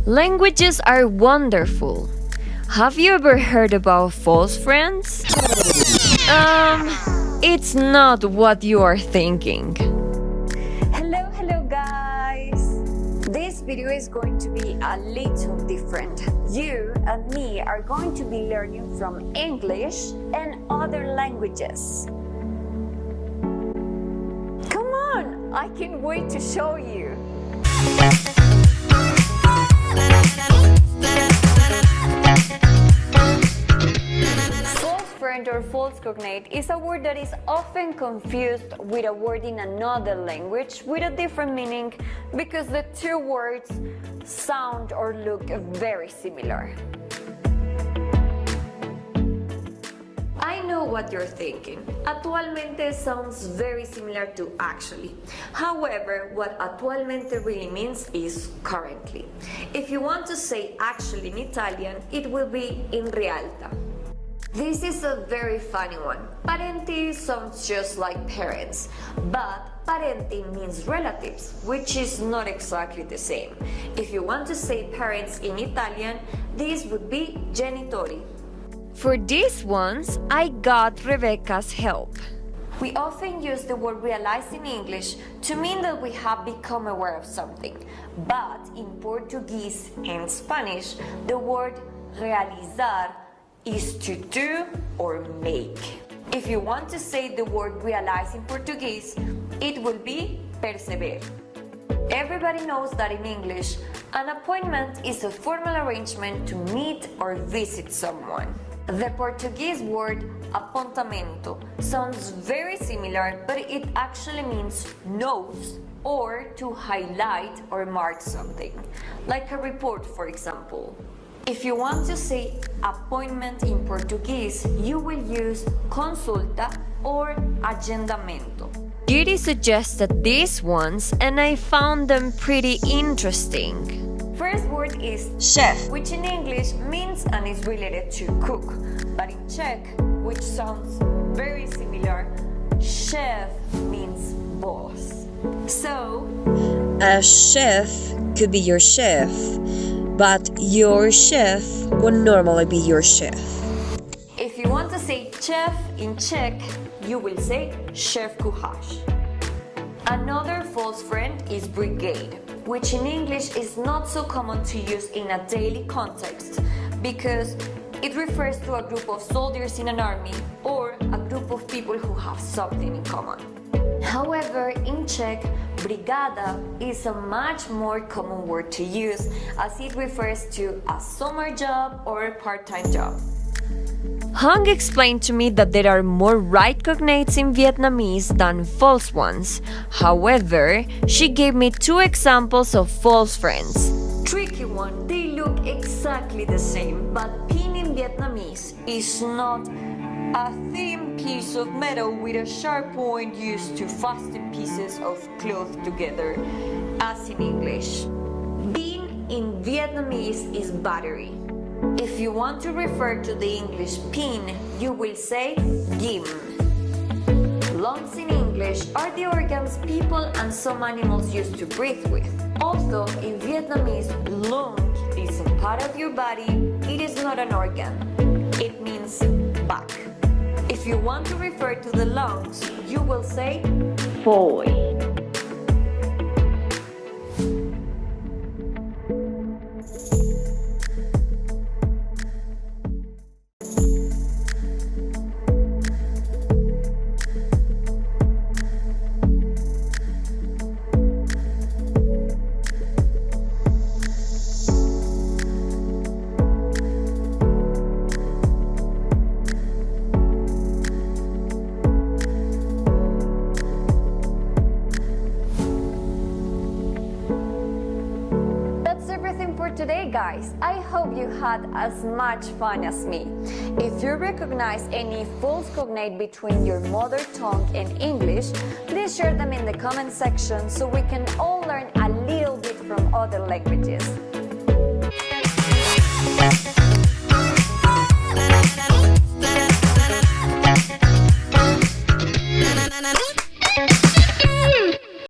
Languages are wonderful. Have you ever heard about false friends? It's not what you are thinking. Hello guys! This video is going to be a little different. You and me are going to be learning from English and other languages. Come on! I can't wait to show you! False friend or false cognate is a word that is often confused with a word in another language with a different meaning because the two words sound or look very similar. I know what you're thinking. Actualmente sounds very similar to actually. However, what actualmente really means is currently. If you want to say actually in Italian, it will be in realtà. This is a very funny one. Parenti sounds just like parents, but parenti means relatives, which is not exactly the same. If you want to say parents in Italian, this would be genitori. For these ones, I got Rebecca's help. We often use the word realize in English to mean that we have become aware of something, but in Portuguese and Spanish, the word realizar is to do or make. If you want to say the word realize in Portuguese, it will be perceber. Everybody knows that in English, an appointment is a formal arrangement to meet or visit someone. The Portuguese word apontamento sounds very similar, but it actually means note or to highlight or mark something, like a report, for example. If you want to say appointment in Portuguese, you will use consulta or agendamento. Judy suggested these ones and I found them pretty interesting. First word is chef, which in English means and is related to cook, but in Czech, which sounds very similar, chef means boss. So, a chef could be your chef, but your chef would normally be your chef. If you want to say chef in Czech, you will say chef kuchař. Another false friend is brigade, which in English is not so common to use in a daily context because it refers to a group of soldiers in an army or a group of people who have something in common. However, in Czech, brigada is a much more common word to use as it refers to a summer job or a part-time job. Hong explained to me that there are more right cognates in Vietnamese than false ones. However, she gave me two examples of false friends. Tricky one, they look exactly the same, but pin in Vietnamese is not a thin piece of metal with a sharp point used to fasten pieces of cloth together, as in English. Pin in Vietnamese is battery. If you want to refer to the English pin, you will say ghim. Lungs in English are the organs people and some animals use to breathe with. Also, in Vietnamese, lung is a part of your body, it is not an organ. It means back. If you want to refer to the lungs, you will say phổi. Today guys, I hope you had as much fun as me. If you recognize any false cognate between your mother tongue and English, please share them in the comment section so we can all learn a little bit from other languages.